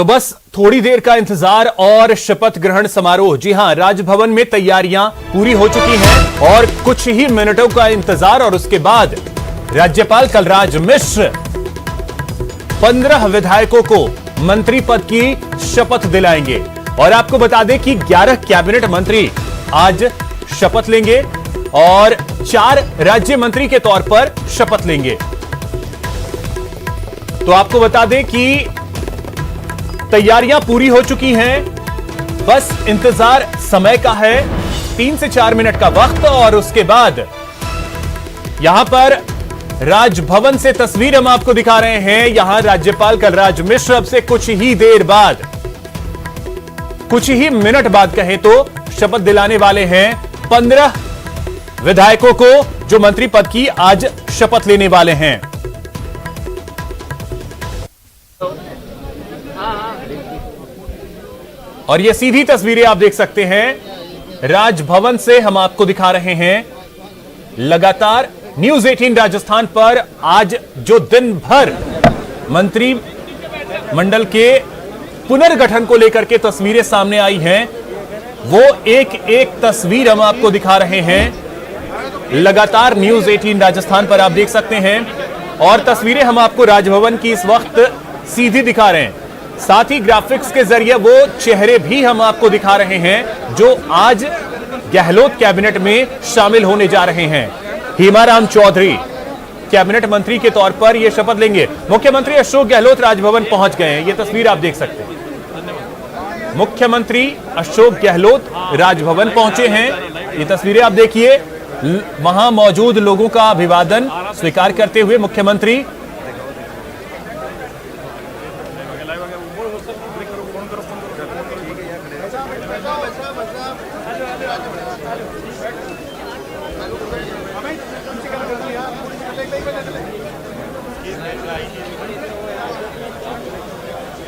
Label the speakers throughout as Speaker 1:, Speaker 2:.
Speaker 1: तो बस थोड़ी देर का इंतजार और शपथ ग्रहण समारोह। जी हां, राजभवन में तैयारियां पूरी हो चुकी हैं और कुछ ही मिनटों का इंतजार और उसके बाद राज्यपाल कलराज मिश्र 15 विधायकों को मंत्री पद की शपथ दिलाएंगे। और आपको बता दें कि 11 कैबिनेट मंत्री आज शपथ लेंगे और 4 राज्य मंत्री के तौर पर शपथ लेंगे। तो आपको बता दें कि तैयारियां पूरी हो चुकी हैं, बस इंतजार समय का है, 3 से 4 मिनट का वक्त। और उसके बाद यहां पर राजभवन से तस्वीर हम आपको दिखा रहे हैं। यहां राज्यपाल कलराज मिश्र अब से कुछ ही देर बाद, कुछ ही मिनट बाद कहें तो शपथ दिलाने वाले हैं 15 विधायकों को, जो मंत्री पद की आज शपथ लेने वाले हैं। और ये सीधी तस्वीरें आप देख सकते हैं राजभवन से हम आपको दिखा रहे हैं। लगातार न्यूज 18 राजस्थान पर आज जो दिन भर मंत्री मंडल के पुनर्गठन को लेकर के तस्वीरें सामने आई हैं, वो एक एक तस्वीर हम आपको दिखा रहे हैं। लगातार न्यूज 18 राजस्थान पर आप देख सकते हैं और तस्वीरें हम आपको राजभवन की इस वक्त सीधी दिखा रहे हैं। साथ ही ग्राफिक्स के जरिए वो चेहरे भी हम आपको दिखा रहे हैं जो आज गहलोत कैबिनेट में शामिल होने जा रहे हैं। हेमाराम चौधरी कैबिनेट मंत्री के तौर पर यह शपथ लेंगे। मुख्यमंत्री अशोक गहलोत राजभवन पहुंच गए हैं, यह तस्वीर आप देख सकते हैं। मुख्यमंत्री अशोक गहलोत राजभवन पहुंचे हैं, ये तस्वीरें आप देखिए। वहां मौजूद लोगों का अभिवादन स्वीकार करते हुए मुख्यमंत्री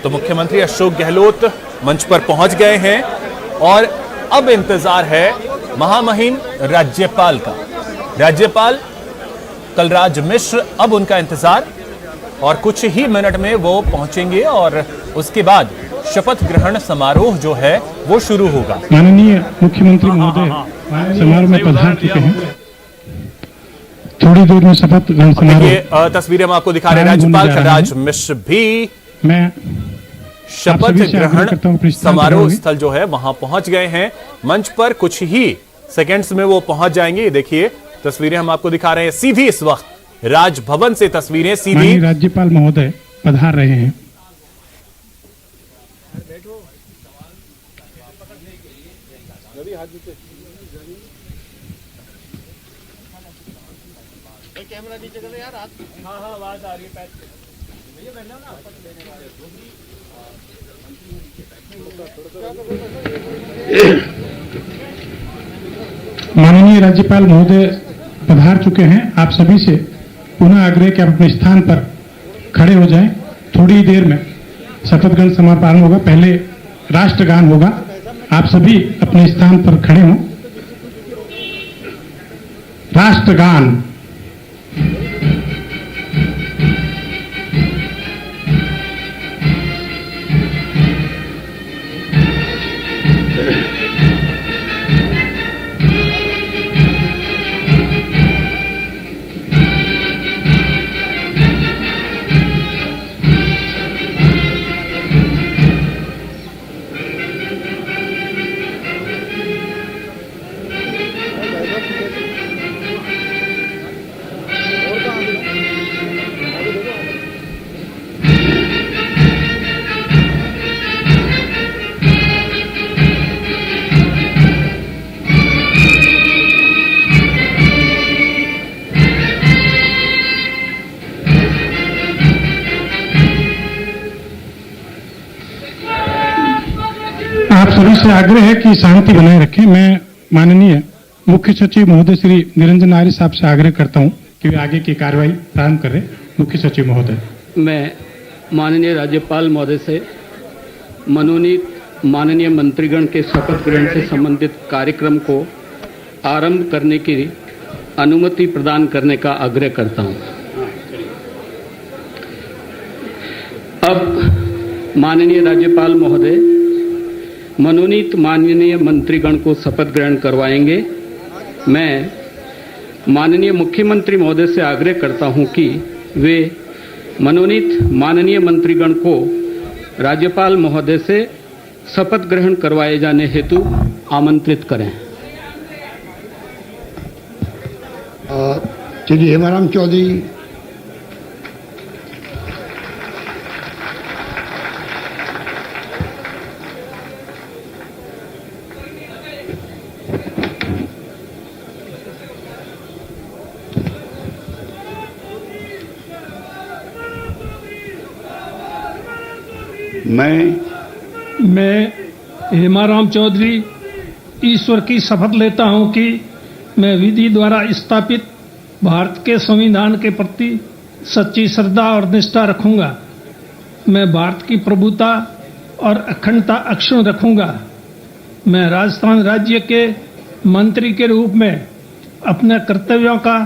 Speaker 1: तो मुख्यमंत्री अशोक गहलोत मंच पर पहुंच गए हैं और अब इंतजार है महामहिम राज्यपाल का। राज्यपाल कलराज मिश्र, अब उनका इंतजार, और कुछ ही मिनट में वो पहुंचेंगे और उसके बाद शपथ ग्रहण समारोह जो है वो शुरू होगा।
Speaker 2: माननीय मुख्यमंत्री महोदय समारोह में पधार चुके हैं। थोड़ी देर में शपथ ग्रहण समारोह।
Speaker 1: ये तस्वीरें हम आपको दिखा रहे हैं। राज्यपाल कलराज मिश्र भी
Speaker 2: मैं
Speaker 1: शपथ ग्रहण समारोह स्थल जो है वहां पहुंच गए हैं। मंच पर कुछ ही सेकंड्स में वो पहुंच जाएंगे। ये देखिए तस्वीरें हम आपको दिखा रहे हैं सीधी इस वक्त राजभवन से तस्वीरें सीधी।
Speaker 2: राज्यपाल महोदय पधार रहे हैं।
Speaker 3: कैमरा नीचे कर यार, हाँ आवाज आ रही है।
Speaker 2: माननीय राज्यपाल महोदय पधार चुके हैं। आप सभी से पुनः आग्रह कि आप अपने स्थान पर खड़े हो जाएं। थोड़ी देर में शपथ ग्रहण समारोह प्रारंभ होगा। पहले राष्ट्रगान होगा, आप सभी अपने स्थान पर खड़े हों। राष्ट्रगान। आप सभी से आग्रह है कि शांति बनाए रखें। मैं माननीय मुख्य सचिव महोदय श्री निरंजन आर्य साहब से आग्रह करता हूं कि वे आगे की कार्रवाई प्रारंभ करें। मुख्य सचिव महोदय।
Speaker 4: मैं माननीय राज्यपाल महोदय से मनोनीत माननीय मंत्रीगण के शपथ ग्रहण से संबंधित कार्यक्रम को आरंभ करने की अनुमति प्रदान करने का आग्रह करता हूं। अब माननीय राज्यपाल महोदय मनोनीत माननीय मंत्रीगण को शपथ ग्रहण करवाएंगे। मैं माननीय मुख्यमंत्री महोदय से आग्रह करता हूं कि वे मनोनीत माननीय मंत्रीगण को राज्यपाल महोदय से शपथ ग्रहण करवाए जाने हेतु आमंत्रित करें।
Speaker 5: श्री हेमाराम चौधरी,
Speaker 2: मैं हेमाराम चौधरी ईश्वर की शपथ लेता हूं कि मैं विधि द्वारा स्थापित भारत के संविधान के प्रति सच्ची श्रद्धा और निष्ठा रखूंगा। मैं भारत की प्रभुता और अखंडता अक्षुण्ण रखूंगा। मैं राजस्थान राज्य के मंत्री के रूप में अपने कर्तव्यों का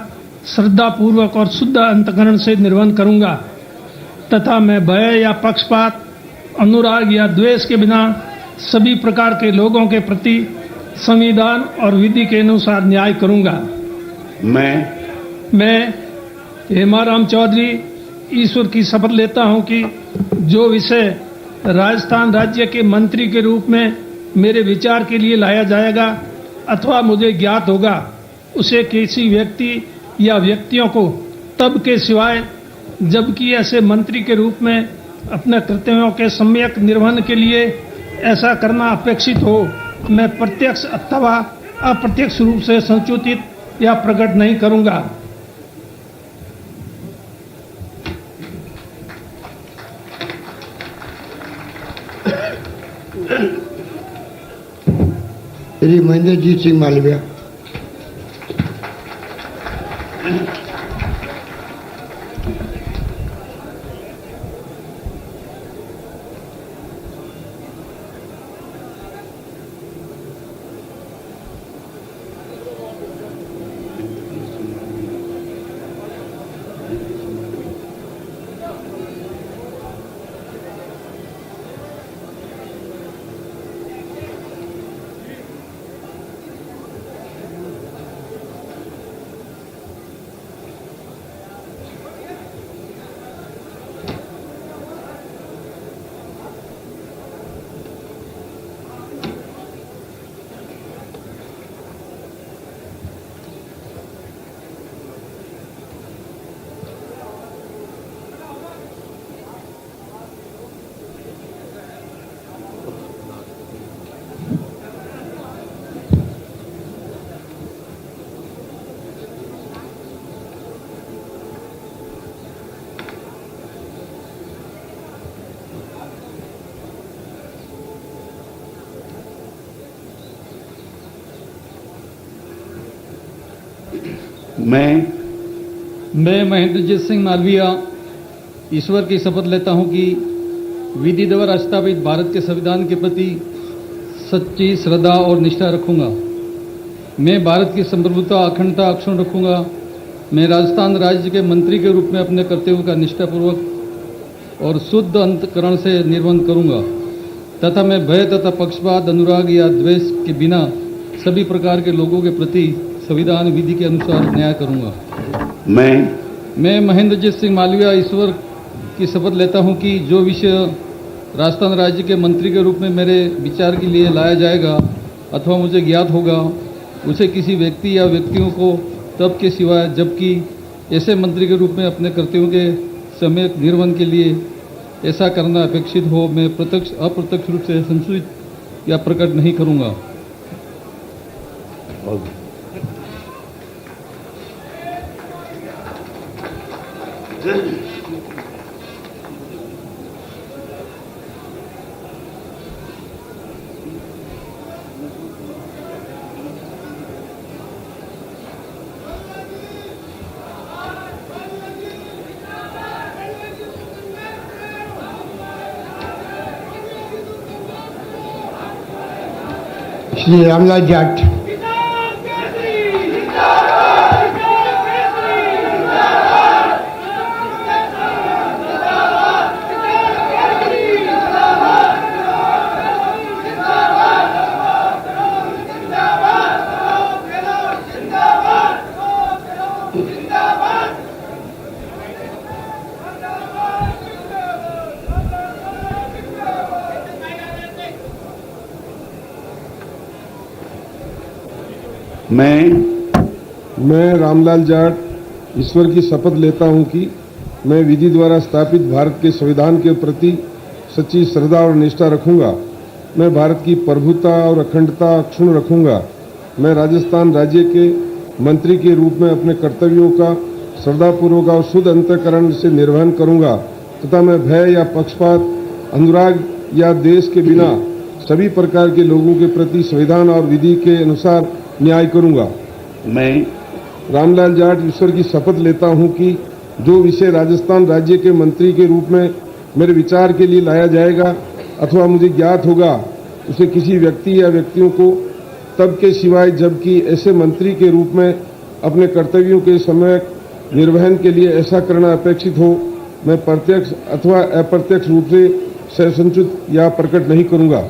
Speaker 2: श्रद्धापूर्वक और शुद्ध अंतःकरण से निर्वहन करूंगा तथा मैं भय या पक्षपात, अनुराग या द्वेष के बिना सभी प्रकार के लोगों के प्रति संविधान और विधि के अनुसार न्याय करूंगा। मैं हेमाराम चौधरी ईश्वर की शपथ लेता हूं कि जो विषय राजस्थान राज्य के मंत्री के रूप में मेरे विचार के लिए लाया जाएगा अथवा मुझे ज्ञात होगा, उसे किसी व्यक्ति या व्यक्तियों को तब के सिवाय जबकि ऐसे मंत्री के रूप में अपने कर्तव्यों के सम्यक निर्वहन के लिए ऐसा करना अपेक्षित हो, मैं प्रत्यक्ष अथवा अप्रत्यक्ष रूप से संसूचित या प्रकट नहीं करूंगा।
Speaker 5: श्री महेंद्रजीत सिंह मालविया।
Speaker 6: मैं महेंद्रजीत सिंह मालविया ईश्वर की शपथ लेता हूं कि विधि द्वारा स्थापित भारत के संविधान के प्रति सच्ची श्रद्धा और निष्ठा रखूंगा। मैं भारत की संप्रभुता अखंडता अक्षुण्ण रखूंगा। मैं राजस्थान राज्य के मंत्री के रूप में अपने कर्तव्यों का निष्ठापूर्वक और शुद्ध अंतःकरण से निर्वहन करूंगा तथा मैं भय तथा पक्षपात, अनुराग या द्वेष के बिना सभी प्रकार के लोगों के प्रति संविधान विधि के अनुसार न्याय करूंगा। मैं महेंद्रजीत सिंह मालविया ईश्वर की शपथ लेता हूं कि जो विषय राजस्थान राज्य के मंत्री के रूप में मेरे विचार के लिए लाया जाएगा अथवा मुझे ज्ञात होगा, उसे किसी व्यक्ति या व्यक्तियों को तब के सिवाय जबकि ऐसे मंत्री के रूप में अपने कर्तव्यों के सम्यक निर्वहन के लिए ऐसा करना अपेक्षित हो, मैं प्रत्यक्ष अप्रत्यक्ष रूप से संसूचित या प्रकट नहीं करूंगा।
Speaker 5: श्री रामलाल जाट।
Speaker 7: मैं रामलाल जाट ईश्वर की शपथ लेता हूं कि मैं विधि द्वारा स्थापित भारत के संविधान के प्रति सच्ची श्रद्धा और निष्ठा रखूंगा। मैं भारत की प्रभुता और अखंडता अक्षुण्ण रखूंगा। मैं राजस्थान राज्य के मंत्री के रूप में अपने कर्तव्यों का श्रद्धापूर्वक और शुद्ध अंतःकरण से निर्वहन करूंगा तथा मैं भय या पक्षपात, अनुराग या देश के बिना सभी प्रकार के लोगों के प्रति संविधान और विधि के अनुसार न्याय करूंगा।
Speaker 8: मैं
Speaker 7: रामलाल जाट ईश्वर की शपथ लेता हूं कि जो विषय राजस्थान राज्य के मंत्री के रूप में मेरे विचार के लिए लाया जाएगा अथवा मुझे ज्ञात होगा उसे किसी व्यक्ति या व्यक्तियों को तब के सिवाय जबकि ऐसे मंत्री के रूप में अपने कर्तव्यों के समय निर्वहन के लिए ऐसा करना अपेक्षित हो मैं प्रत्यक्ष अथवा अप्रत्यक्ष रूप से संचित या प्रकट नहीं करूंगा।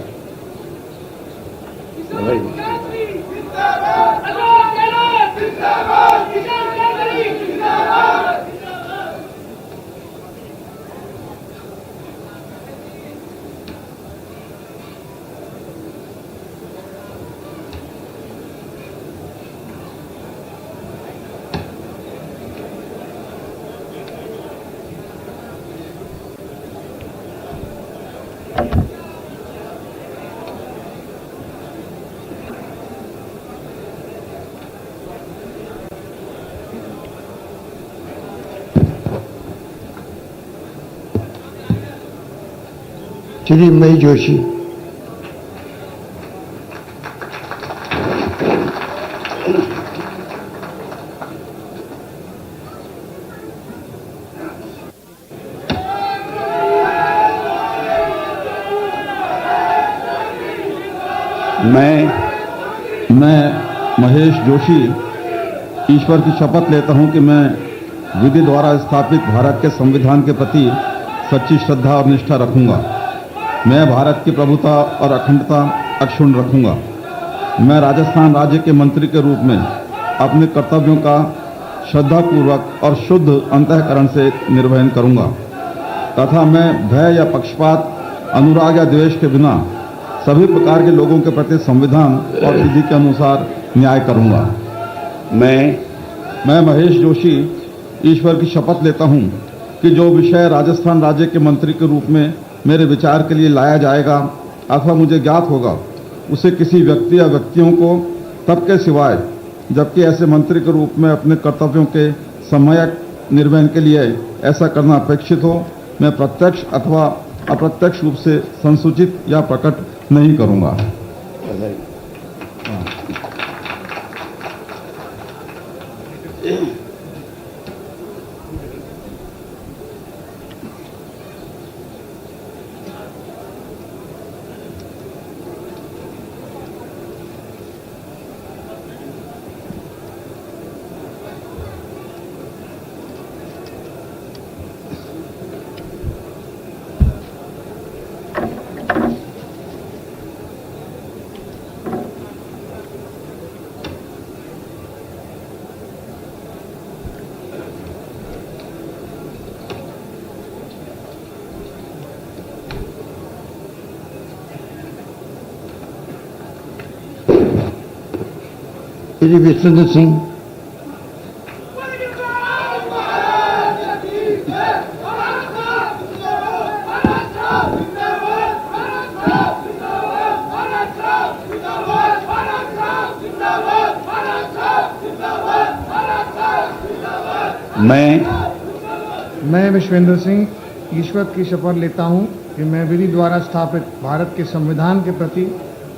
Speaker 5: श्री मई जोशी।
Speaker 8: मैं महेश जोशी ईश्वर की शपथ लेता हूं कि मैं विधि द्वारा स्थापित भारत के संविधान के प्रति सच्ची श्रद्धा और निष्ठा रखूंगा। मैं भारत की प्रभुता और अखंडता अक्षुण्ण रखूंगा। मैं राजस्थान राज्य के मंत्री के रूप में अपने कर्तव्यों का श्रद्धापूर्वक और शुद्ध अंतःकरण से निर्वहन करूंगा तथा मैं भय या पक्षपात, अनुराग या द्वेष के बिना सभी प्रकार के लोगों के प्रति संविधान और विधि के अनुसार न्याय करूंगा। मैं महेश जोशी ईश्वर की शपथ लेता हूं कि जो विषय राजस्थान राज्य के मंत्री के रूप में मेरे विचार के लिए लाया जाएगा अथवा मुझे ज्ञात होगा उसे किसी व्यक्ति या व्यक्तियों को तब के सिवाय जबकि ऐसे मंत्री के रूप में अपने कर्तव्यों के सम्यक निर्वहन के लिए ऐसा करना अपेक्षित हो मैं प्रत्यक्ष अथवा अप्रत्यक्ष रूप से संसूचित या प्रकट नहीं करूंगा।
Speaker 5: श्री विष्णु सिंह।
Speaker 9: मैं विश्वेंद्र सिंह ईश्वर की शपथ लेता हूं कि मैं विधि द्वारा स्थापित भारत के संविधान के प्रति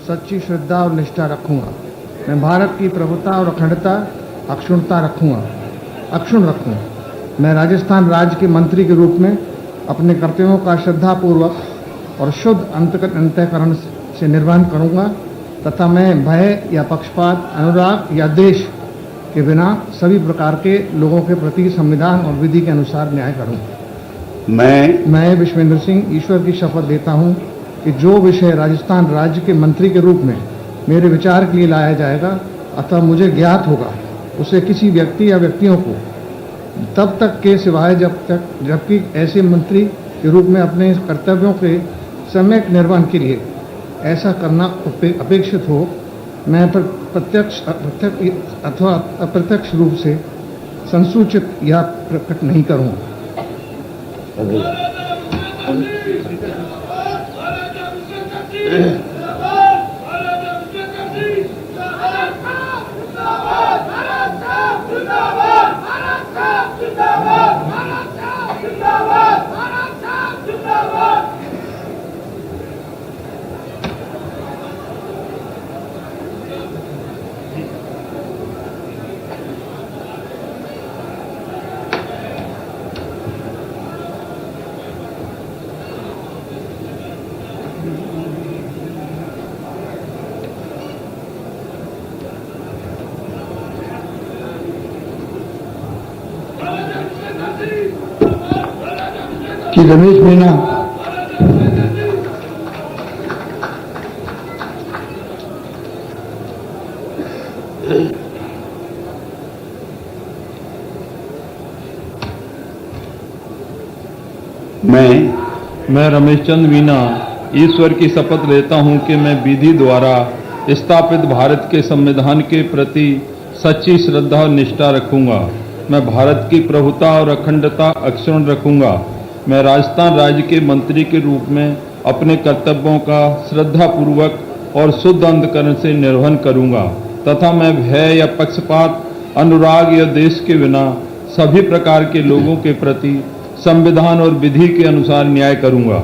Speaker 9: सच्ची श्रद्धा और निष्ठा रखूंगा। मैं भारत की प्रभुता और अखंडता अक्षुण्णता अक्षुण्ण रखूंगा। मैं राजस्थान राज्य के मंत्री के रूप में अपने कर्तव्यों का श्रद्धापूर्वक और शुद्ध अंतःकरण से निर्वहन करूंगा तथा मैं भय या पक्षपात, अनुराग या द्वेष के बिना सभी प्रकार के लोगों के प्रति संविधान और विधि के अनुसार न्याय करूंगा। मैं विश्वेंद्र सिंह ईश्वर की शपथ लेता हूं कि जो विषय राजस्थान राज्य के मंत्री के रूप में मेरे विचार के लिए लाया जाएगा अथवा मुझे ज्ञात होगा उसे किसी व्यक्ति या व्यक्तियों को तब तक के सिवाय जबकि ऐसे मंत्री के रूप में अपने कर्तव्यों के सम्यक निर्वहन के लिए ऐसा करना अपेक्षित हो मैं प्रत्यक्ष अथवा अप्रत्यक्ष रूप से संसूचित या प्रकट नहीं करूँगा।
Speaker 5: कि रमेश मीना
Speaker 8: मैं रमेश चंद्र मीना ईश्वर की शपथ लेता हूं कि मैं विधि द्वारा स्थापित भारत के संविधान के प्रति सच्ची श्रद्धा और निष्ठा रखूंगा। मैं भारत की प्रभुता और अखंडता अक्षुण्ण रखूंगा। मैं राजस्थान राज्य के मंत्री के रूप में अपने कर्तव्यों का श्रद्धापूर्वक और शुद्ध अंतःकरण से निर्वहन करूंगा तथा मैं भय या पक्षपात, अनुराग या देश के बिना सभी प्रकार के लोगों के प्रति संविधान और विधि के अनुसार न्याय करूंगा।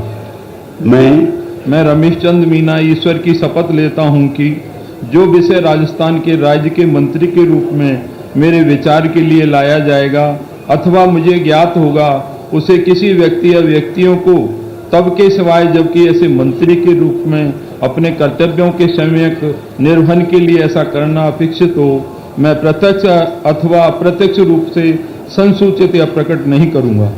Speaker 8: मैं रमेश चंद्र मीना ईश्वर की शपथ लेता हूं कि जो विषय राजस्थान के राज्य के मंत्री के रूप में मेरे विचार के लिए लाया जाएगा अथवा मुझे ज्ञात होगा, उसे किसी व्यक्ति या व्यक्तियों को तब के सिवाय जबकि ऐसे मंत्री के रूप में अपने कर्तव्यों के सम्यक निर्वहन के लिए ऐसा करना अपेक्षित हो, मैं प्रत्यक्ष अथवा अप्रत्यक्ष रूप से संसूचित या प्रकट नहीं करूंगा।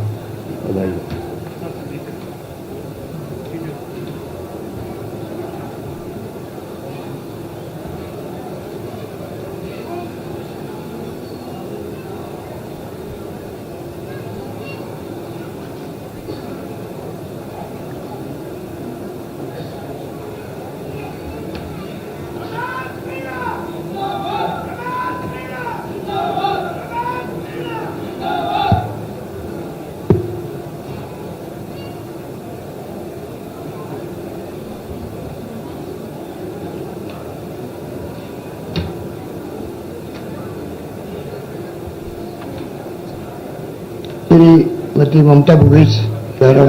Speaker 5: श्रीमती ममता भूपेश बैरवा,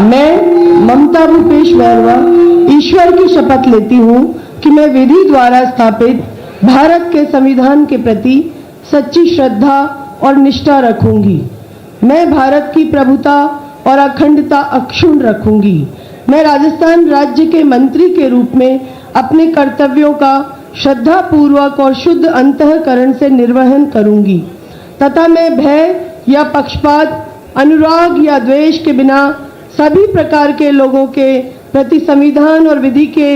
Speaker 10: मैं ममता भूपेश बैरवा ईश्वर की शपथ लेती हूँ कि मैं विधि द्वारा स्थापित भारत के संविधान के प्रति सच्ची श्रद्धा और निष्ठा रखूंगी। मैं भारत की प्रभुता और अखंडता अक्षुण्ण रखूंगी। मैं राजस्थान राज्य के मंत्री के रूप में अपने कर्तव्यों का श्रद्धापूर्वक और शुद्ध अंतःकरण से निर्वहन करूंगी तथा मैं भय या पक्षपात, अनुराग या द्वेष के बिना सभी प्रकार के लोगों के प्रति संविधान और विधि के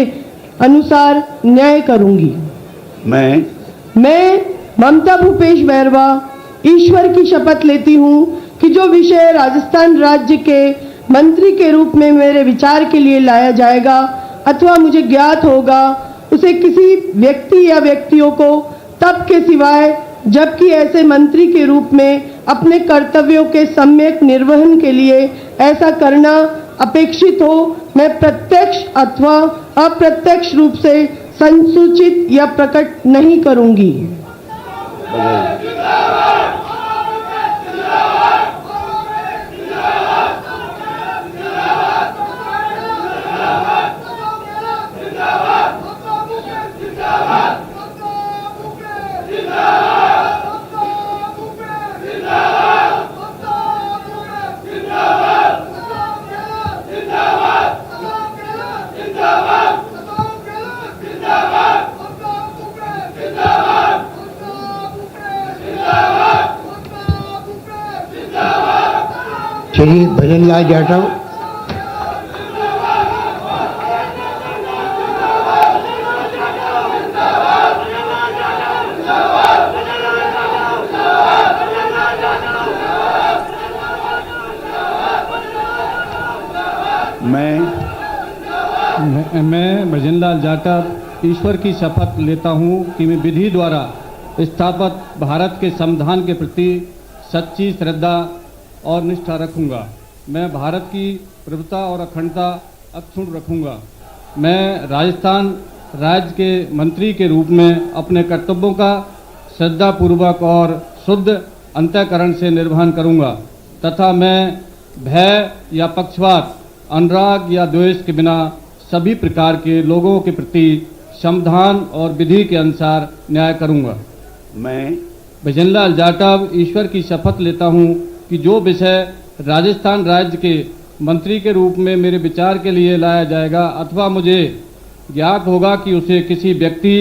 Speaker 10: अनुसार न्याय करूंगी। मैं ममता भूपेश बैरवा ईश्वर की शपथ लेती हूँ कि जो विषय राजस्थान राज्य के मंत्री के रूप में मेरे विचार के लिए लाया जाएगा अथवा मुझे ज्ञात होगा, उसे किसी व्यक्ति या व्यक्तियों को तब के सिवाय जबकि ऐसे मंत्री के रूप में अपने कर्तव्यों के सम्यक निर्वहन के लिए ऐसा करना अपेक्षित हो, मैं प्रत्यक्ष अथवा अप्रत्यक्ष रूप से संसूचित या प्रकट नहीं करूंगी।
Speaker 5: श्री भजनलाल जाटव,
Speaker 6: मैं भजनलाल जाटव ईश्वर की शपथ लेता हूँ कि मैं विधि द्वारा स्थापित भारत के संविधान के प्रति सच्ची श्रद्धा और निष्ठा रखूँगा। मैं भारत की प्रभुता और अखंडता अक्षुण्ण रखूँगा। मैं राजस्थान राज्य के मंत्री के रूप में अपने कर्तव्यों का श्रद्धापूर्वक और शुद्ध अंतःकरण से निर्वहन करूँगा तथा मैं भय या पक्षपात, अनुराग या द्वेष के बिना सभी प्रकार के लोगों के प्रति संविधान और विधि के अनुसार न्याय करूंगा।
Speaker 11: मैं
Speaker 6: भजनलाल जाटव ईश्वर की शपथ लेता हूं कि जो विषय राजस्थान राज्य के मंत्री के रूप में मेरे विचार के लिए लाया जाएगा अथवा मुझे ज्ञात होगा कि उसे किसी व्यक्ति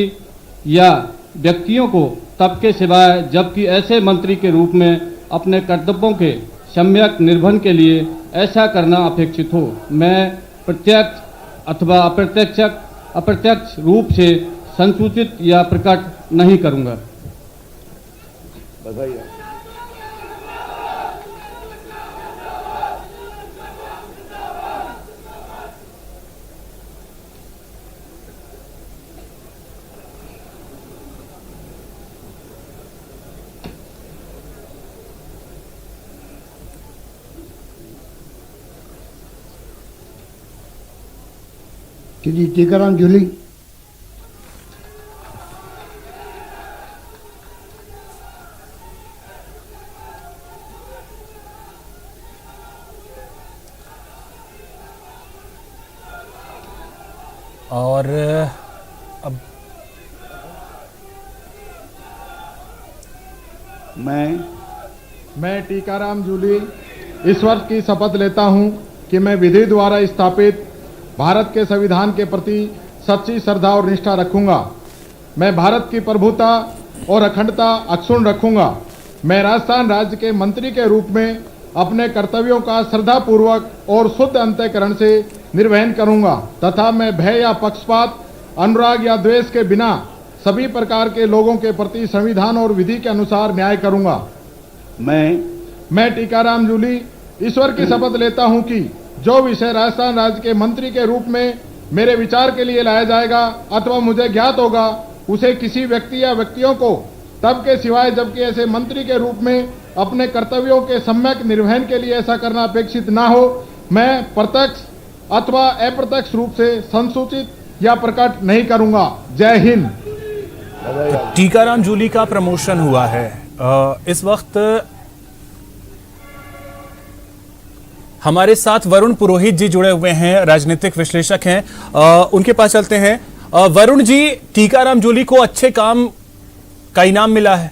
Speaker 6: या व्यक्तियों को तब के सिवाय जबकि ऐसे मंत्री के रूप में अपने कर्तव्यों के सम्यक निर्वहन के लिए ऐसा करना अपेक्षित हो, मैं प्रत्यक्ष अथवा अप्रत्यक्ष रूप से संसूचित या प्रकट नहीं करूंगा।
Speaker 11: बधाई।
Speaker 5: श्री टीकाराम जूली,
Speaker 1: और अब
Speaker 9: मैं टीकाराम जूली ईश्वर की शपथ लेता हूं कि मैं विधि द्वारा स्थापित भारत के संविधान के प्रति सच्ची श्रद्धा और निष्ठा रखूंगा। मैं भारत की प्रभुता और अखंडता अक्षुण्ण रखूंगा। मैं राजस्थान राज्य के मंत्री के रूप में अपने कर्तव्यों का श्रद्धापूर्वक और शुद्ध अंतःकरण से निर्वहन करूंगा तथा मैं भय या पक्षपात, अनुराग या द्वेष के बिना सभी प्रकार के लोगों के प्रति संविधान और विधि के अनुसार न्याय करूंगा। मैं टीकाराम जूली ईश्वर की शपथ लेता हूं कि जो विषय राजस्थान राज्य के मंत्री के रूप में मेरे विचार के लिए लाया जाएगा अथवा मुझे ज्ञात होगा उसे किसी व्यक्ति या व्यक्तियों को तब के सिवाय जबकि ऐसे मंत्री के रूप में अपने कर्तव्यों के सम्यक निर्वहन के लिए ऐसा करना अपेक्षित ना हो, मैं प्रत्यक्ष अथवा अप्रत्यक्ष रूप से संसूचित या प्रकट नहीं करूंगा। जय हिंद।
Speaker 1: टीकाराम जूली का प्रमोशन हुआ है। इस वक्त हमारे साथ वरुण पुरोहित जी जुड़े हुए हैं, राजनीतिक विश्लेषक हैं। उनके पास चलते हैं। वरुण जी, टीकाराम जूली को अच्छे काम का इनाम मिला है।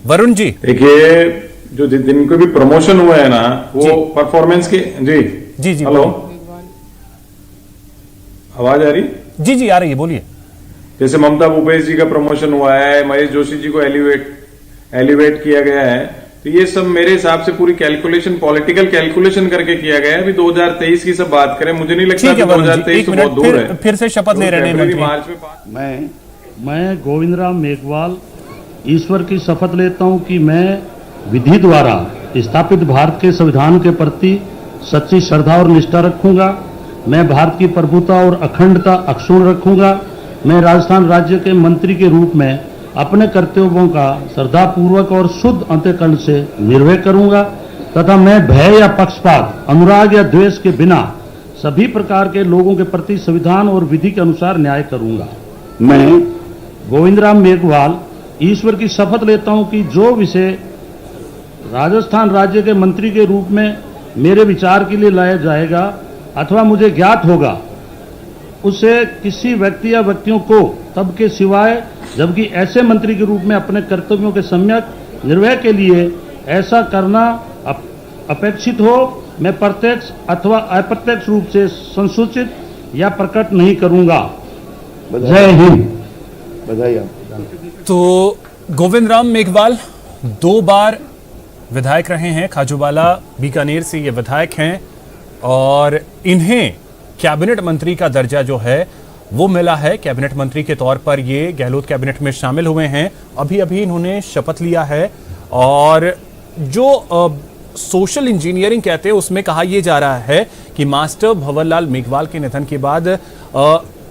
Speaker 1: वरुण जी,
Speaker 12: देखिए, जो दिन को भी प्रमोशन हुआ है ना, वो परफॉर्मेंस के जी
Speaker 1: जी
Speaker 12: हेलो, आवाज आ रही?
Speaker 1: जी आ रही है, बोलिए।
Speaker 12: जैसे ममता भूपेश जी का प्रमोशन हुआ है, महेश जोशी जी को एलिवेट किया गया है, तो ये सब मेरे हिसाब से पूरी कैलकुलेशन, पॉलिटिकल कैलकुलेशन करके किया गया है। अभी 2023 की सब बात करें, मुझे नहीं लगता 2023 तो बहुत दूर है।
Speaker 1: फिर से शपथ ले रहे हैं
Speaker 12: मार्च में।
Speaker 13: मैं गोविंद राम मेघवाल ईश्वर की शपथ लेता हूं कि मैं विधि द्वारा स्थापित भारत के संविधान के प्रति सच्ची श्रद्धा और निष्ठा रखूंगा। मैं भारत की प्रभुता और अखंडता अक्षुण्ण रखूंगा। मैं राजस्थान राज्य के मंत्री के रूप में अपने कर्तव्यों का श्रद्धापूर्वक और शुद्ध अंतःकरण से निर्वहन करूंगा तथा मैं भय या पक्षपात, अनुराग या द्वेष के बिना सभी प्रकार के लोगों के प्रति संविधान और विधि के अनुसार न्याय करूंगा। मैं गोविंद राम मेघवाल ईश्वर की शपथ लेता हूं कि जो विषय राजस्थान राज्य के मंत्री के रूप में मेरे विचार के लिए लाया जाएगा अथवा मुझे ज्ञात होगा उसे किसी व्यक्ति या व्यक्तियों को तब के सिवाय जबकि ऐसे मंत्री के रूप में अपने कर्तव्यों के सम्यक निर्वहन के लिए ऐसा करना अपेक्षित हो, मैं प्रत्यक्ष अथवा अप्रत्यक्ष रूप से संसूचित या प्रकट नहीं करूंगा। जय हिंद।
Speaker 11: बधाई।
Speaker 1: तो गोविंद राम मेघवाल 2 बार विधायक रहे हैं। खाजूवाला बीकानेर से ये विधायक हैं और इन्हें कैबिनेट मंत्री का दर्जा जो है वो मिला है। कैबिनेट मंत्री के तौर पर ये गहलोत कैबिनेट में शामिल हुए हैं। अभी अभी इन्होंने शपथ लिया है और जो सोशल इंजीनियरिंग कहते हैं उसमें कहा यह जा रहा है कि मास्टर भंवरलाल मेघवाल के निधन के बाद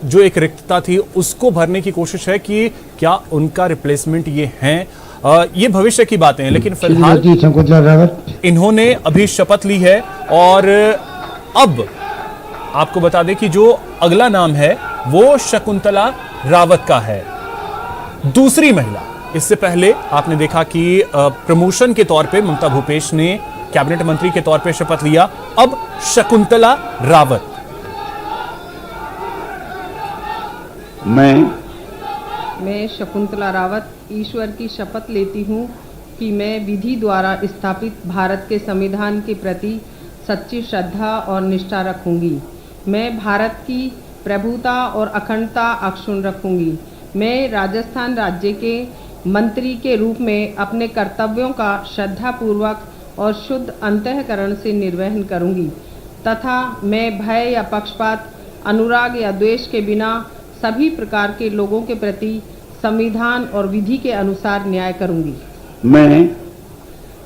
Speaker 1: जो एक रिक्तता थी उसको भरने की कोशिश है कि क्या उनका रिप्लेसमेंट ये हैं। ये भविष्य की बातें हैं, लेकिन फिलहाल इन्होंने अभी शपथ ली है। और अब आपको बता दें कि जो अगला नाम है वो शकुंतला रावत का है, दूसरी महिला। इससे पहले आपने देखा कि प्रमोशन के तौर पे ममता भूपेश ने कैबिनेट मंत्री के तौर पे शपथ लिया। अब शकुंतला रावत।
Speaker 11: मैं शकुंतला रावत ईश्वर की शपथ लेती हूँ कि मैं विधि द्वारा स्थापित भारत के संविधान के प्रति सच्ची श्रद्धा और निष्ठा रखूंगी। मैं भारत की प्रभुता और अखंडता अक्षुण्ण रखूंगी। मैं राजस्थान राज्य के मंत्री के रूप में अपने कर्तव्यों का श्रद्धापूर्वक और शुद्ध अंतःकरण से निर्वहन करूंगी तथा मैं भय या पक्षपात, अनुराग या द्वेष के बिना सभी प्रकार के लोगों के प्रति संविधान और विधि के अनुसार न्याय करूंगी।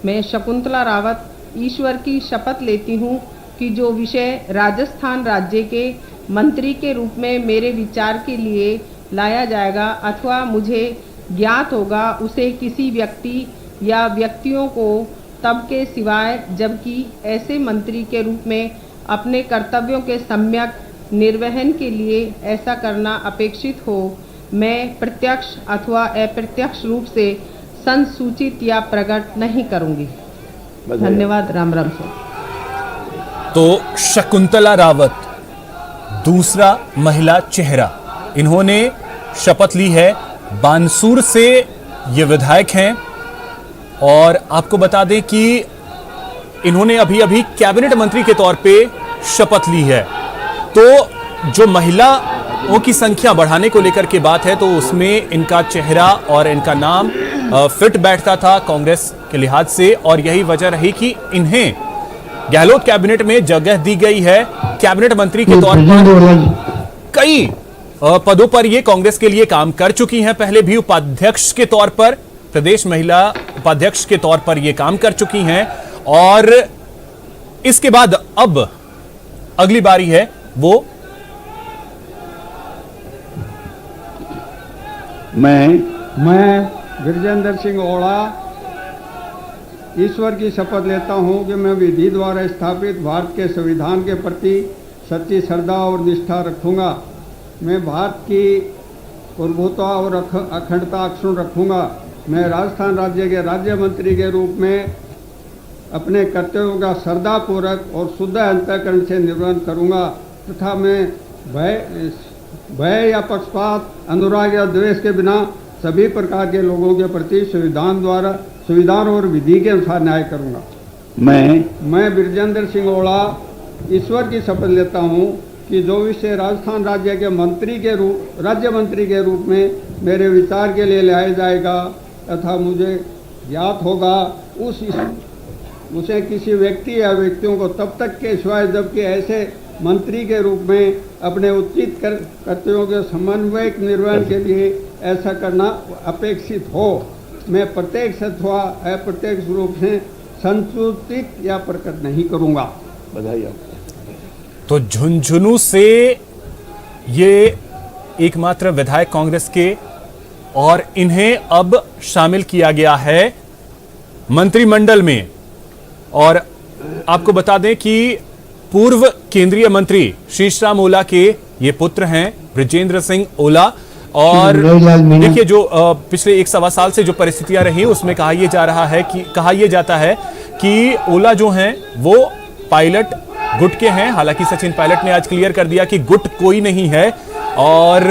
Speaker 11: मैं शकुंतला रावत ईश्वर की शपथ लेती हूँ कि जो विषय राजस्थान राज्य के मंत्री के रूप में मेरे विचार के लिए लाया जाएगा अथवा मुझे ज्ञात होगा उसे किसी व्यक्ति या व्यक्तियों को तब के सिवाय जबकि ऐसे मंत्री के रूप में अपने कर्तव्यों के सम्यक निर्वहन के लिए ऐसा करना अपेक्षित हो, मैं प्रत्यक्ष अथवा अप्रत्यक्ष रूप से संसूचित या प्रकट नहीं करूंगी। धन्यवाद। राम राम सर।
Speaker 1: तो शकुंतला रावत दूसरा महिला चेहरा, इन्होंने शपथ ली है। बानसूर से ये विधायक हैं और आपको बता दें कि इन्होंने अभी अभी कैबिनेट मंत्री के तौर पे शपथ ली है। तो जो महिलाओं की संख्या बढ़ाने को लेकर के बात है तो उसमें इनका चेहरा और इनका नाम फिट बैठता था कांग्रेस के लिहाज से और यही वजह रही कि इन्हें गहलोत कैबिनेट में जगह दी गई है। कैबिनेट मंत्री के तौर पर कई पदों पर ये कांग्रेस के लिए काम कर चुकी हैं। पहले भी उपाध्यक्ष के तौर पर, प्रदेश महिला उपाध्यक्ष के तौर पर ये काम कर चुकी हैं और इसके बाद अब अगली बारी है वो
Speaker 9: मैं गिरजेंद्र सिंह ओड़ा ईश्वर की शपथ लेता हूं कि मैं विधि द्वारा स्थापित भारत के संविधान के प्रति सच्ची श्रद्धा और निष्ठा रखूंगा। मैं भारत की प्रभुता और अखंडता अक्षुण्ण रखूंगा। मैं राजस्थान राज्य के राज्य मंत्री के रूप में अपने कर्तव्यों का श्रद्धापूर्वक और शुद्ध अंतःकरण से निर्वहन करूंगा तथा मैं भय या पक्षपात, अनुराग या द्वेष के बिना सभी प्रकार के लोगों के प्रति संविधान और विधि के अनुसार न्याय करूंगा। मैं बिरजेंद्र सिंह ओड़ा ईश्वर की शपथ लेता हूं कि जो विषय राजस्थान राज्य के राज्य मंत्री के रूप में मेरे विचार के लिए लाया जाएगा तथा मुझे ज्ञात होगा उसे किसी व्यक्ति या व्यक्तियों को तब तक के सिवाय जबकि ऐसे मंत्री के रूप में अपने उचित कर्तव्यों के समन्वयक निर्वहन के लिए ऐसा करना अपेक्षित हो, मैं प्रत्यक्ष अथवा अप्रत्यक्ष रूप से संसूचित या प्रकट नहीं करूंगा। बधाई आपको।
Speaker 1: तो झुंझुनू से ये एकमात्र विधायक कांग्रेस के और इन्हें अब शामिल किया गया है मंत्रिमंडल में। और आपको बता दें कि पूर्व केंद्रीय मंत्री शीशराम ओला के ये पुत्र हैं बृजेंद्र सिंह ओला। और देखिए जो पिछले 1-1.25 साल से जो परिस्थितियां रही उसमें कहा यह जाता है कि ओला जो हैं वो पायलट गुट के हैं। हालांकि सचिन पायलट ने आज क्लियर कर दिया कि गुट कोई नहीं है और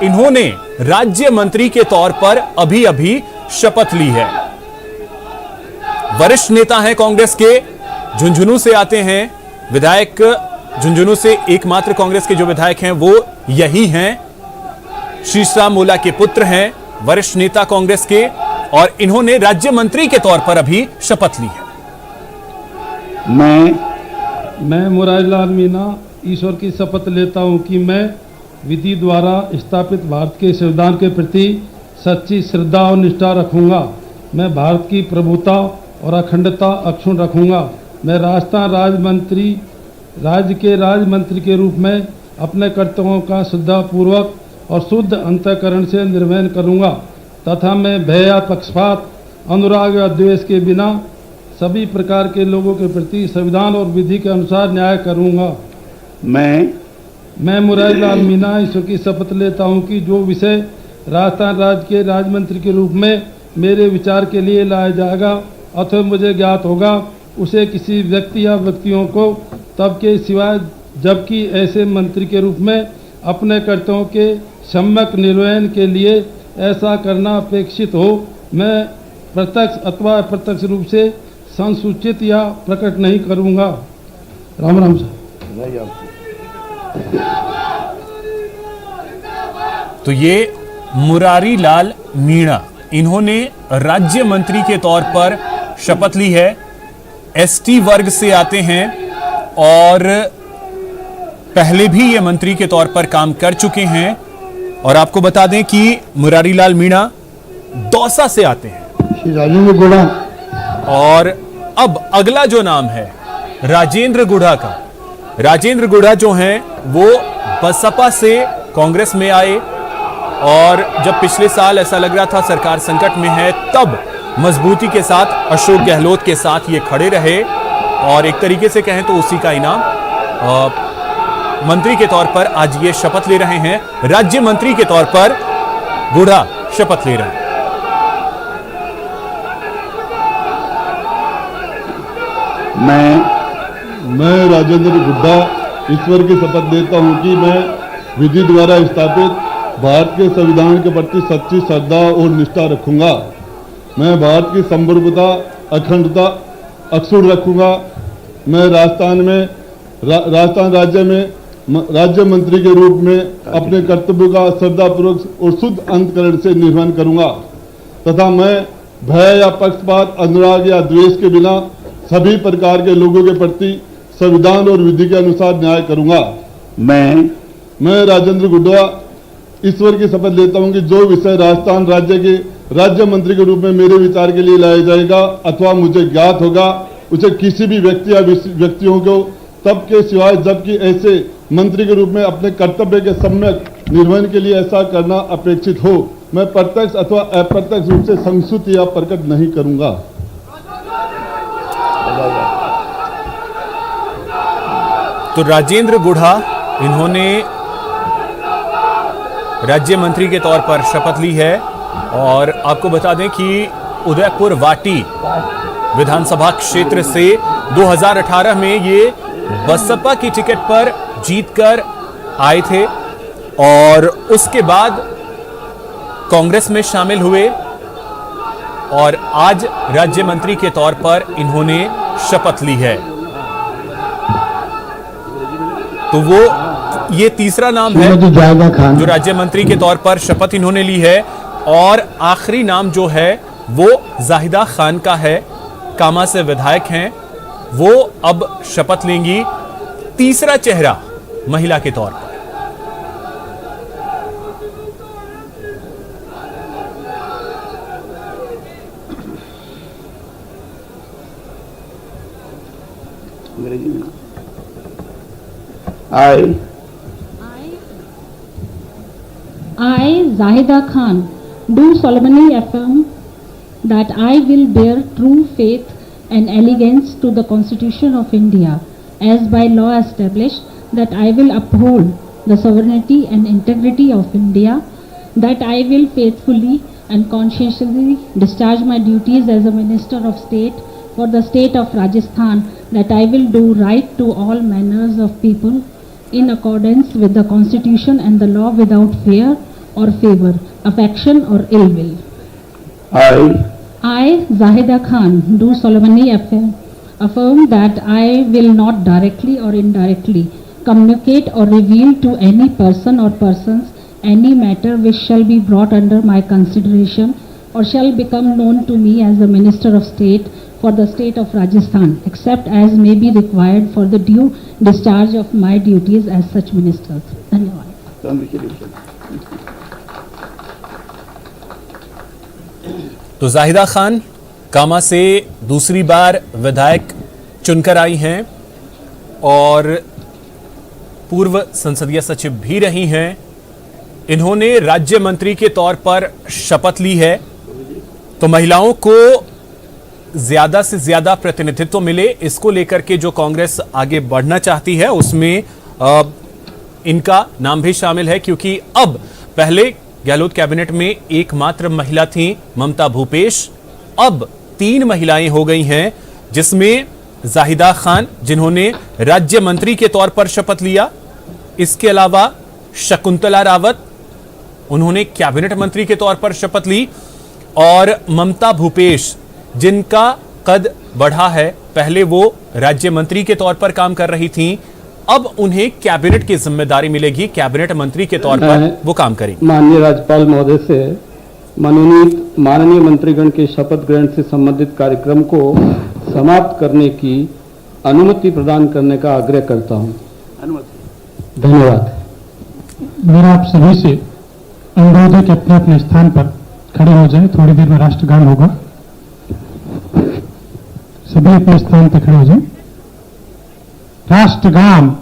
Speaker 1: इन्होंने राज्य मंत्री के तौर पर अभी अभी शपथ ली है। वरिष्ठ नेता हैं कांग्रेस के, झुंझुनू से आते हैं विधायक। झुंझुनू से एकमात्र कांग्रेस के जो विधायक हैं वो यही हैं, शीशराम ओला के पुत्र हैं वरिष्ठ नेता कांग्रेस के, और इन्होंने राज्य मंत्री के तौर पर अभी शपथ ली है।
Speaker 6: मैं मुरारीलाल मीणा ईश्वर की शपथ लेता हूं कि मैं विधि द्वारा स्थापित भारत के संविधान के प्रति सच्ची श्रद्धा और निष्ठा रखूंगा। मैं भारत की प्रभुता और अखंडता अक्षुण्ण रखूंगा। मैं राजस्थान राज्य के राजमंत्री के रूप में अपने कर्तव्यों का श्रद्धापूर्वक और शुद्ध अंतःकरण से निर्वहन करूंगा तथा मैं भय या पक्षपात, अनुराग या द्वेष के बिना सभी प्रकार के लोगों के प्रति संविधान और विधि के अनुसार न्याय करूंगा। मैं मुरारीलाल मीणा ईश्वर की शपथ लेता हूं कि जो विषय राजस्थान राज्य के राजमंत्री के रूप में मेरे विचार के लिए लाया जाएगा अथवा मुझे ज्ञात होगा, उसे किसी व्यक्ति या व्यक्तियों को तब के सिवाय जबकि ऐसे मंत्री के रूप में अपने कर्तव्यों के सम्यक निर्वहन के लिए ऐसा करना अपेक्षित हो, मैं प्रत्यक्ष अथवा अप्रत्यक्ष रूप से संसूचित या प्रकट नहीं करूंगा। राम राम सर।
Speaker 1: तो ये मुरारीलाल मीणा, इन्होंने राज्य मंत्री के तौर पर शपथ ली है। एसटी वर्ग से आते हैं और पहले भी ये मंत्री के तौर पर काम कर चुके हैं। और आपको बता दें कि मुरारीलाल मीणा दौसा से आते हैं।
Speaker 5: राजेंद्र गुड़ा।
Speaker 1: और अब अगला जो नाम है राजेंद्र गुड़ा का, राजेंद्र गुड़ा जो हैं वो बसपा से कांग्रेस में आए और जब पिछले साल ऐसा लग रहा था सरकार संकट में है, तब मजबूती के साथ अशोक गहलोत के साथ ये खड़े रहे और एक तरीके से कहें तो उसी का इनाम मंत्री के तौर पर आज ये शपथ ले रहे हैं। राज्य मंत्री के तौर पर गुड़ा शपथ ले रहे हैं।
Speaker 8: मैं राजेंद्र गुड्डा ईश्वर की शपथ लेता हूं कि मैं विधि द्वारा स्थापित भारत के संविधान के प्रति सच्ची श्रद्धा और निष्ठा रखूंगा। मैं भारत की संप्रभुता, अखंडता अक्षुण्ण रखूंगा। मैं राजस्थान राज्य में राज्य मंत्री के रूप में अपने कर्तव्यों का श्रद्धापूर्वक और शुद्ध अंतःकरण से निर्वहन करूंगा तथा मैं भय या पक्षपात, अनुराग या द्वेष के बिना सभी प्रकार के लोगों के प्रति संविधान और विधि के अनुसार न्याय करूंगा। मैं राजेंद्र गुड्डा ईश्वर की शपथ लेता हूं कि जो विषय राजस्थान राज्य के राज्य मंत्री के रूप में मेरे विचार के लिए लाया जाएगा अथवा मुझे ज्ञात होगा, उसे किसी भी व्यक्ति या व्यक्तियों को तब के सिवाय जबकि ऐसे मंत्री के रूप में अपने कर्तव्य के सम्यक निर्वहन के लिए ऐसा करना अपेक्षित हो, मैं प्रत्यक्ष अथवा अप्रत्यक्ष रूप से संसूचित या प्रकट नहीं करूंगा।
Speaker 1: तो राजेंद्र गुड़ा इन्होंने राज्य मंत्री के तौर पर शपथ ली है। और आपको बता दें कि उदयपुर वाटी विधानसभा क्षेत्र से 2018 में ये बसपा की टिकट पर जीतकर आए थे और उसके बाद कांग्रेस में शामिल हुए और आज राज्य मंत्री के तौर पर इन्होंने शपथ ली है। तो वो ये तीसरा नाम है जो राज्य मंत्री के तौर पर शपथ इन्होंने ली है। और आखिरी नाम जो है वो जाहिदा खान का है, कामा से विधायक हैं, वो अब शपथ लेंगी तीसरा चेहरा महिला के तौर पर।
Speaker 14: I, Zahida Khan, do solemnly affirm that I will bear true faith and allegiance to the Constitution of India as by law established, that I will uphold the sovereignty and integrity of India, that I will faithfully and conscientiously discharge my duties as a Minister of State for the state of Rajasthan, that I will do right to all manners of people in accordance with the Constitution and the law without fear or favor, affection or ill will. I, Zahida Khan, do solemnly affirm that I will not directly or indirectly communicate or reveal to any person or persons any matter which shall be brought under my consideration or shall become known to me as the Minister of State for the state of Rajasthan, except as may be required for the due discharge of my duties as such minister. धन्यवाद।
Speaker 1: तो जाहिदा खान कामा से दूसरी बार विधायक चुनकर आई हैं और पूर्व संसदीय सचिव भी रही हैं। इन्होंने राज्य मंत्री के तौर पर शपथ ली है। तो महिलाओं को ज्यादा से ज्यादा प्रतिनिधित्व मिले, इसको लेकर के जो कांग्रेस आगे बढ़ना चाहती है उसमें इनका नाम भी शामिल है, क्योंकि अब पहले गहलोत कैबिनेट में एकमात्र महिला थी ममता भूपेश, अब 3 महिलाएं हो गई हैं, जिसमें जाहिदा खान जिन्होंने राज्य मंत्री के तौर पर शपथ लिया, इसके अलावा शकुंतला रावत उन्होंने कैबिनेट मंत्री के तौर पर शपथ ली, और ममता भूपेश जिनका कद बढ़ा है, पहले वो राज्य मंत्री के तौर पर काम कर रही थीं, अब उन्हें कैबिनेट की जिम्मेदारी मिलेगी, कैबिनेट मंत्री के तौर पर वो काम करेंगे।
Speaker 4: माननीय राज्यपाल महोदय से मनोनीत माननीय मंत्रीगण के शपथ ग्रहण से संबंधित कार्यक्रम को समाप्त करने की अनुमति प्रदान करने का आग्रह करता हूं। धन्यवाद।
Speaker 2: मेरा आप सभी से अनुरोध है कि अपने अपने स्थान पर खड़े हो जाएं। थोड़ी देर में राष्ट्रगान होगा, सभी अपने स्थान पर खड़े हो जाएं। राष्ट्रगान।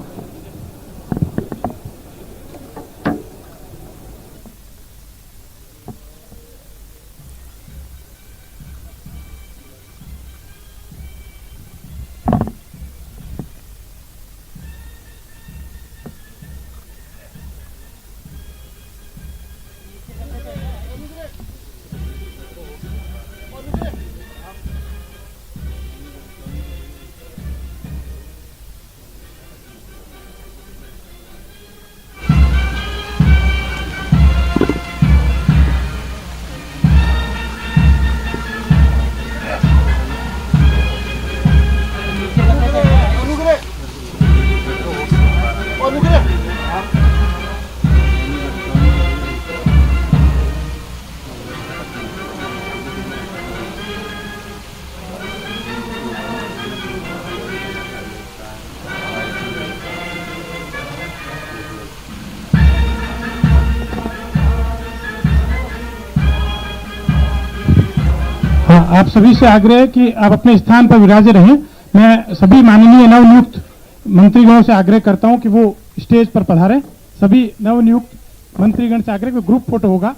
Speaker 2: आप सभी से आग्रह है कि आप अपने स्थान पर विराजे रहें। मैं सभी माननीय नवनियुक्त मंत्रीगणों से आग्रह करता हूं कि वो स्टेज पर पधारें। सभी नवनियुक्त मंत्रीगण से आग्रह, ग्रुप फोटो होगा,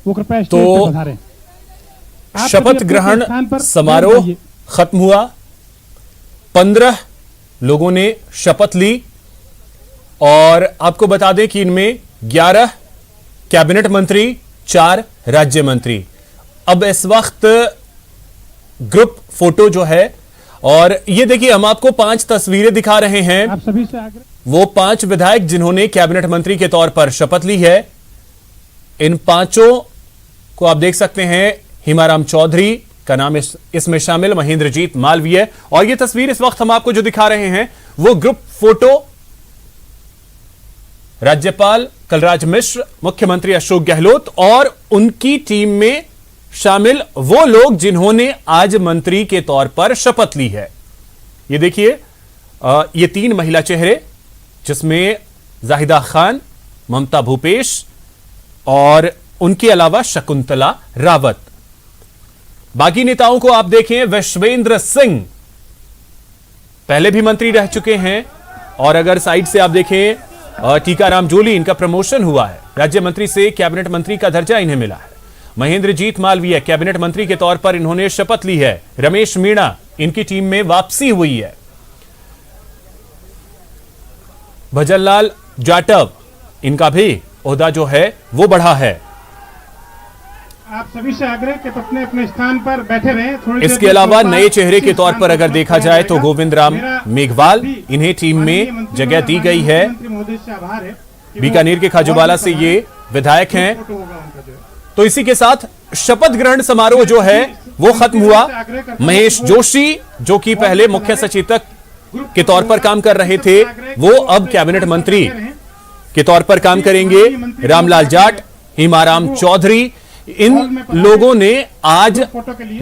Speaker 2: वो कृपया स्टेज पर पधारें।
Speaker 1: शपथ ग्रहण समारोह खत्म हुआ, 15 लोगों ने शपथ ली और आपको बता दें कि इनमें 11 कैबिनेट मंत्री, 4 राज्य मंत्री। अब इस वक्त ग्रुप फोटो जो है, और ये देखिए हम आपको 5 तस्वीरें दिखा रहे हैं।
Speaker 2: आप सभी से आग्रह,
Speaker 1: वो 5 विधायक जिन्होंने कैबिनेट मंत्री के तौर पर शपथ ली है। इन 5 को आप देख सकते हैं। हिमाराम चौधरी का नाम इसमें शामिल, महेंद्रजीत मालवीय, और ये तस्वीर इस वक्त हम आपको जो दिखा रहे हैं वो ग्रुप फोटो। राज्यपाल कलराज मिश्र, मुख्यमंत्री अशोक गहलोत और उनकी टीम में शामिल वो लोग जिन्होंने आज मंत्री के तौर पर शपथ ली है। ये देखिए, ये 3 महिला चेहरे, जिसमें जाहिदा खान, ममता भूपेश और उनके अलावा शकुंतला रावत। बाकी नेताओं को आप देखें, विश्वेंद्र सिंह पहले भी मंत्री रह चुके हैं, और अगर साइड से आप देखें टीकाराम जूली, इनका प्रमोशन हुआ है, राज्य मंत्री से कैबिनेट मंत्री का दर्जा इन्हें मिला है। महेंद्रजीत मालवीय कैबिनेट मंत्री के तौर पर इन्होंने शपथ ली है। रमेश मीणा, इनकी टीम में वापसी हुई है। भजनलाल जाटव, इनका भी ओहदा जो है वो बढ़ा है।
Speaker 2: आप सभी से आग्रह कि अपने अपने स्थान पर बैठे रहें।
Speaker 1: इसके अलावा नए चेहरे के तौर पर अगर देखा जाए तो गोविंद राम मेघवाल, इन्हें टीम में जगह दी गई है। बीकानेर के खाजूवाला से ये विधायक हैं। तो इसी के साथ शपथ ग्रहण समारोह जो है वो खत्म हुआ। महेश जोशी, जो कि पहले मुख्य सचेतक के तौर पर काम कर रहे थे, वो अब कैबिनेट मंत्री के तौर पर काम करेंगे। रामलाल जाट, हिमाराम चौधरी, इन लोगों ने आज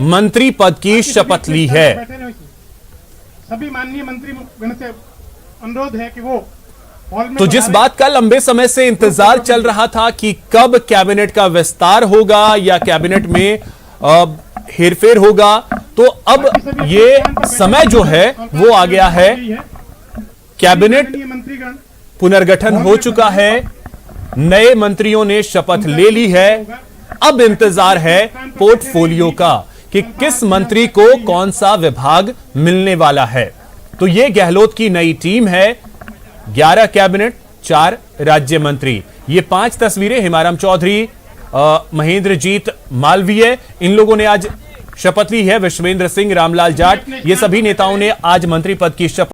Speaker 1: मंत्री पद की शपथ ली है।
Speaker 2: सभी माननीय मंत्रीगण से अनुरोध है कि वो
Speaker 1: तो जिस बात का लंबे समय से इंतजार चल रहा था कि कब कैबिनेट का विस्तार होगा या कैबिनेट में हेरफेर होगा, तो अब ये समय जो है वो आ गया है। कैबिनेट पुनर्गठन हो चुका है, नए मंत्रियों ने शपथ ले ली है। अब इंतजार है पोर्टफोलियो का कि किस मंत्री को कौन सा विभाग मिलने वाला है। तो ये गहलोत की नई टीम है। 11 कैबिनेट, 4 राज्य मंत्री। ये 5 तस्वीरें हिमाराम चौधरी, महेंद्रजीत मालवीय, इन लोगों ने आज शपथ ली है। विश्वेंद्र सिंह, रामलाल जाट, ये सभी नेताओं ने आज मंत्री पद की शपथ